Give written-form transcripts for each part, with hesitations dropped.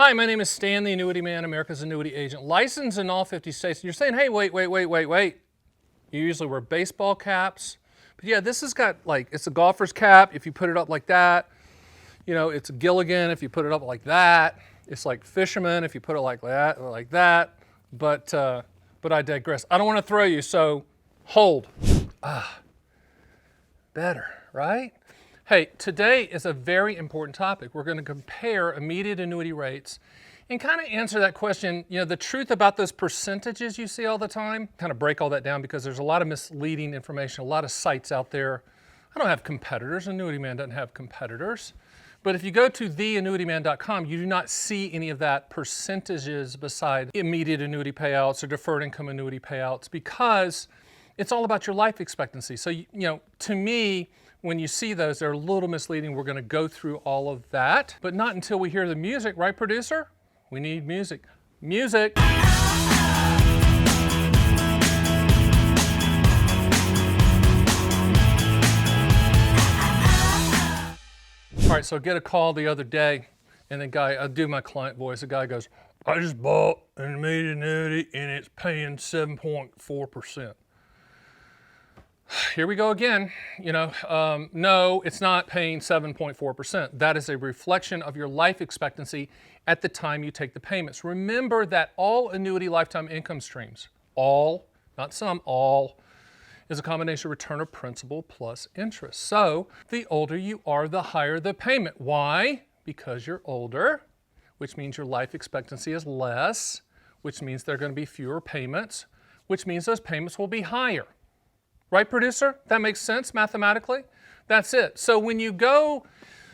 Hi, my name is Stan The Annuity Man, America's annuity agent, licensed in all 50 states. And you're saying, hey, wait. You usually wear baseball caps. But yeah, this has got like, it's a golfer's cap if you put it up like that. You know, it's a Gilligan if you put it up like that. It's like fisherman if you put it like that or like that. But I digress. I don't want to throw you, so hold. Better, right? Hey, today is a very important topic. We're going to compare immediate annuity rates and kind of answer that question, you know, the truth about those percentages you see all the time, kind of break all that down because there's a lot of misleading information, a lot of sites out there. I don't have competitors. Annuity Man doesn't have competitors. But if you go to theannuityman.com, you do not see any of that percentages beside immediate annuity payouts or deferred income annuity payouts because it's all about your life expectancy. So, you know, to me, when you see those, they're a little misleading. We're going to go through all of that, but not until we hear the music, right, producer? We need music. Music. All right, so I get a call the other day, and the guy, I do my client voice, the guy goes, I just bought an immediate annuity, and it's paying 7.4%. Here we go again. You know, no, it's not paying 7.4%. That is a reflection of your life expectancy at the time you take the payments. Remember that all annuity lifetime income streams, all, not some, all, is a combination of return of principal plus interest. So the older you are, the higher the payment. Why? Because you're older, which means your life expectancy is less, which means there are going to be fewer payments, which means those payments will be higher. Right, producer? That makes sense mathematically? That's it. So when you go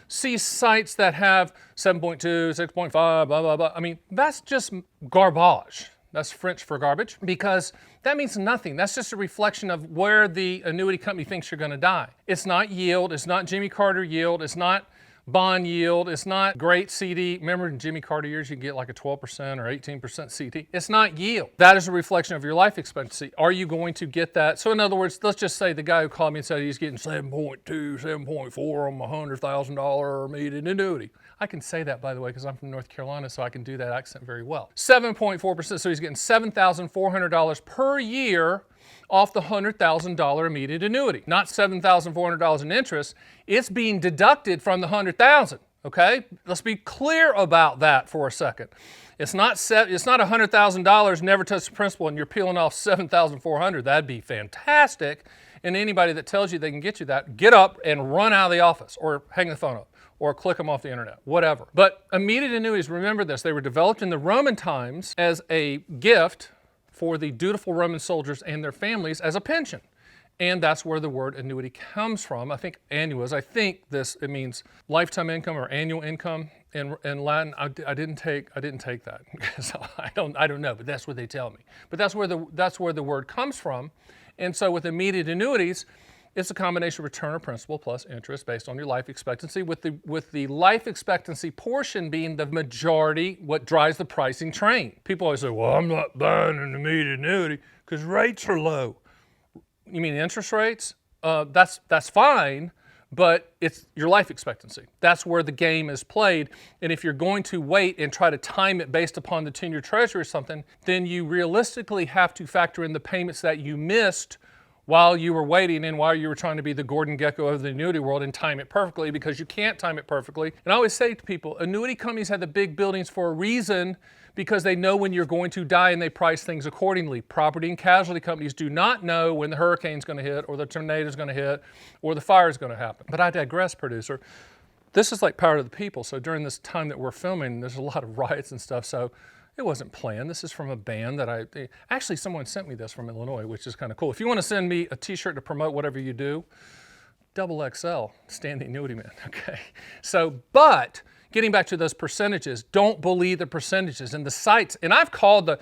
see sites that have 7.2, 6.5, blah, blah, blah, I mean, that's just garbage. That's French for garbage because that means nothing. That's just a reflection of where the annuity company thinks you're going to die. It's not yield. It's not Jimmy Carter yield. It's not bond yield. It's not great CD. Remember in Jimmy Carter years, you can get like a 12% or 18% CD. It's not yield. That is a reflection of your life expectancy. Are you going to get that? So in other words, let's just say the guy who called me and said he's getting 7.2, 7.4 on my $100,000 immediate annuity. I can say that, by the way, because I'm from North Carolina, so I can do that accent very well. 7.4%, so he's getting $7,400 per year off the $100,000 immediate annuity. Not $7,400 in interest. It's being deducted from the $100,000. Okay, let's be clear about that for a second. It's not $100,000, never touch the principal, and you're peeling off $7,400. That'd be fantastic. And anybody that tells you they can get you that, get up and run out of the office, or hang the phone up, or click them off the internet, whatever. But immediate annuities, remember this, they were developed in the Roman times as a gift for the dutiful Roman soldiers and their families as a pension. And that's where the word annuity comes from. I think annuas, it means lifetime income or annual income in Latin. I didn't take that because I don't know, but that's what they tell me. But that's where the word comes from. And so with immediate annuities, it's a combination of return of principal plus interest based on your life expectancy, with the life expectancy portion being the majority, what drives the pricing train. People always say, well, I'm not buying an immediate annuity because rates are low. You mean interest rates? That's fine, but it's your life expectancy. That's where the game is played. And if you're going to wait and try to time it based upon the 10-year treasury or something, then you realistically have to factor in the payments that you missed while you were waiting and while you were trying to be the Gordon Gekko of the annuity world and time it perfectly, because you can't time it perfectly. And I always say to people, annuity companies have the big buildings for a reason because they know when you're going to die and they price things accordingly. Property and casualty companies do not know when the hurricane's going to hit or the tornado's going to hit or the fire's going to happen. But I digress, producer. This is like Power to the People. So during this time that we're filming, there's a lot of riots and stuff. So it wasn't planned. This is from a band that actually someone sent me this from Illinois, which is kind of cool. If you want to send me a t-shirt to promote whatever you do, XXL, Stan The Annuity Man, okay? So, but getting back to those percentages, don't believe the percentages and the sites. And I've called the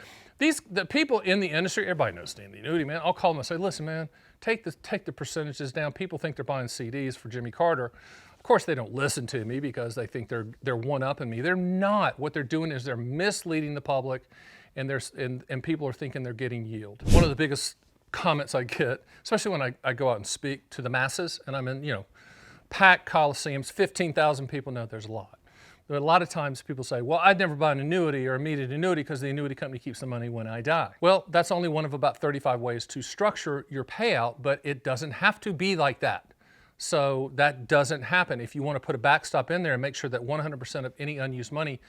people in the industry, everybody knows Stan The Annuity Man. I'll call them and say, listen, man, take the percentages down. People think they're buying CDs for Jimmy Carter. Of course, they don't listen to me because they think they're one-upping me. They're not. What they're doing is they're misleading the public, and people are thinking they're getting yield. One of the biggest comments I get, especially when I go out and speak to the masses, and I'm in, packed coliseums, 15,000 people, no, there's a lot. A lot of times people say, well, I'd never buy an annuity or immediate annuity because the annuity company keeps the money when I die. Well, that's only one of about 35 ways to structure your payout, but it doesn't have to be like that. So that doesn't happen. If you want to put a backstop in there and make sure that 100% of any unused money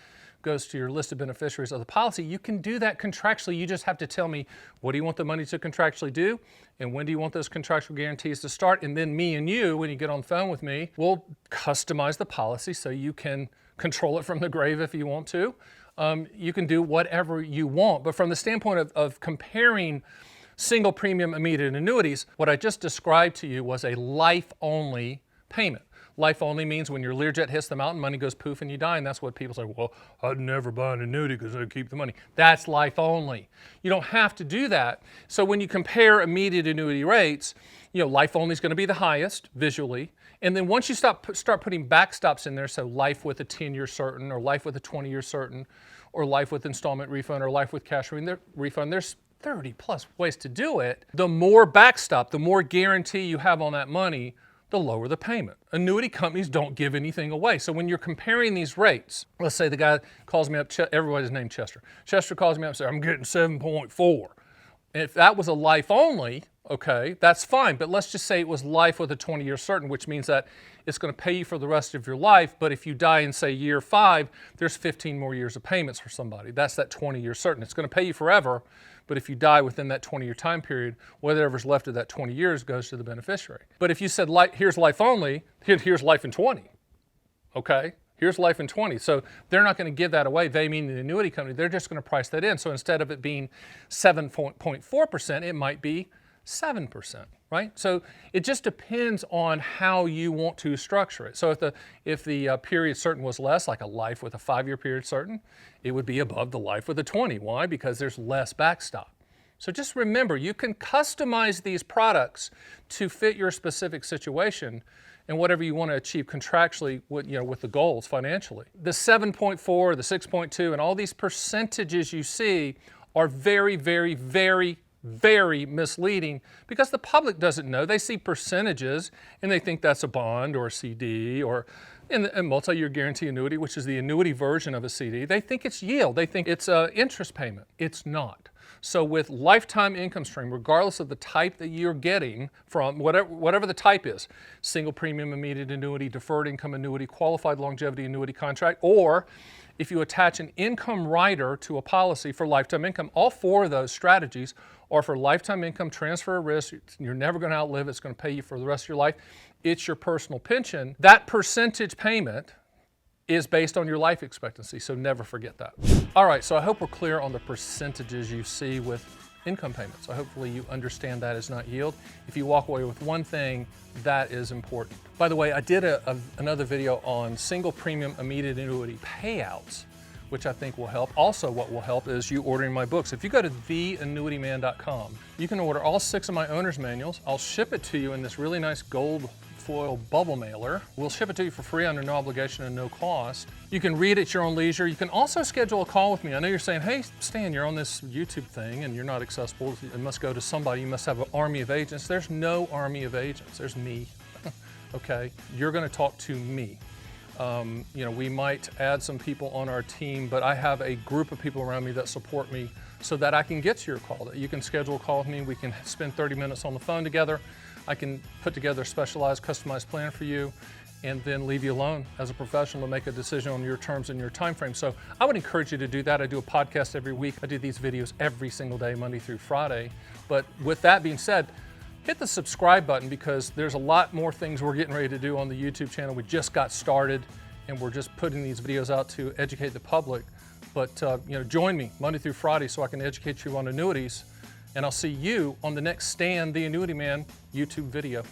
goes to your listed beneficiaries of the policy, you can do that contractually. You just have to tell me, what do you want the money to contractually do? And when do you want those contractual guarantees to start? And then me and you, when you get on the phone with me, we'll customize the policy so you can control it from the grave if you want to. You can do whatever you want. But from the standpoint of comparing single premium immediate annuities, what I just described to you was a life-only payment. Life only means when your Learjet hits the mountain, money goes poof and you die, and that's what people say, well, I'd never buy an annuity because I'd keep the money. That's life only. You don't have to do that. So when you compare immediate annuity rates, life only is going to be the highest visually. And then once you start putting backstops in there, so life with a 10-year certain, or life with a 20-year certain, or life with installment refund, or life with cash refund, there's 30 plus ways to do it. The more backstop, the more guarantee you have on that money, the lower the payment. Annuity companies don't give anything away. So when you're comparing these rates, let's say the guy calls me up, everybody's named Chester. Chester calls me up and says, I'm getting 7.4. And if that was a life only, okay, that's fine. But let's just say it was life with a 20-year certain, which means that it's going to pay you for the rest of your life. But if you die in, say, year 5, there's 15 more years of payments for somebody. That's that 20-year certain. It's going to pay you forever. But if you die within that 20-year time period, whatever's left of that 20 years goes to the beneficiary. But if you said, here's life only, here's life in 20, okay? Here's life in 20. So they're not going to give that away. They mean the annuity company. They're just going to price that in. So instead of it being 7.4%, it might be 7%, right? So it just depends on how you want to structure it. So if the period certain was less, like a life with a 5-year period certain, it would be above the life with a 20. Why? Because there's less backstop. So just remember, you can customize these products to fit your specific situation and whatever you want to achieve contractually with the goals financially. The 7.4, the 6.2, and all these percentages you see are very, very, very, very misleading because the public doesn't know. They see percentages and they think that's a bond or a CD or a multi-year guarantee annuity, which is the annuity version of a CD. They think it's yield. They think it's an interest payment. It's not. So with lifetime income stream, regardless of the type that you're getting from, whatever the type is, single premium immediate annuity, deferred income annuity, qualified longevity annuity contract, or if you attach an income rider to a policy for lifetime income, all 4 of those strategies are for lifetime income, transfer of risk. You're never going to outlive it. It's going to pay you for the rest of your life. It's your personal pension. That percentage payment is based on your life expectancy, so never forget that. All right, so I hope we're clear on the percentages you see with income payments. So hopefully you understand that is not yield. If you walk away with one thing, that is important. By the way, I did another video on single premium immediate annuity payouts, which I think will help. Also, what will help is you ordering my books. If you go to theannuityman.com, you can order all 6 of my owner's manuals. I'll ship it to you in this really nice gold foil bubble mailer. We'll ship it to you for free under no obligation and no cost. You can read at your own leisure. You can also schedule a call with me. I know you're saying, hey, Stan, you're on this YouTube thing and you're not accessible. It must go to somebody. You must have an army of agents. There's no army of agents. There's me. Okay? You're going to talk to me. We might add some people on our team, but I have a group of people around me that support me so that I can get to your call. You can schedule a call with me. We can spend 30 minutes on the phone together. I can put together a specialized, customized plan for you and then leave you alone as a professional to make a decision on your terms and your time frame. So I would encourage you to do that. I do a podcast every week. I do these videos every single day, Monday through Friday. But with that being said, hit the subscribe button because there's a lot more things we're getting ready to do on the YouTube channel. We just got started and we're just putting these videos out to educate the public. But join me Monday through Friday so I can educate you on annuities. And I'll see you on the next Stan the Annuity Man YouTube video.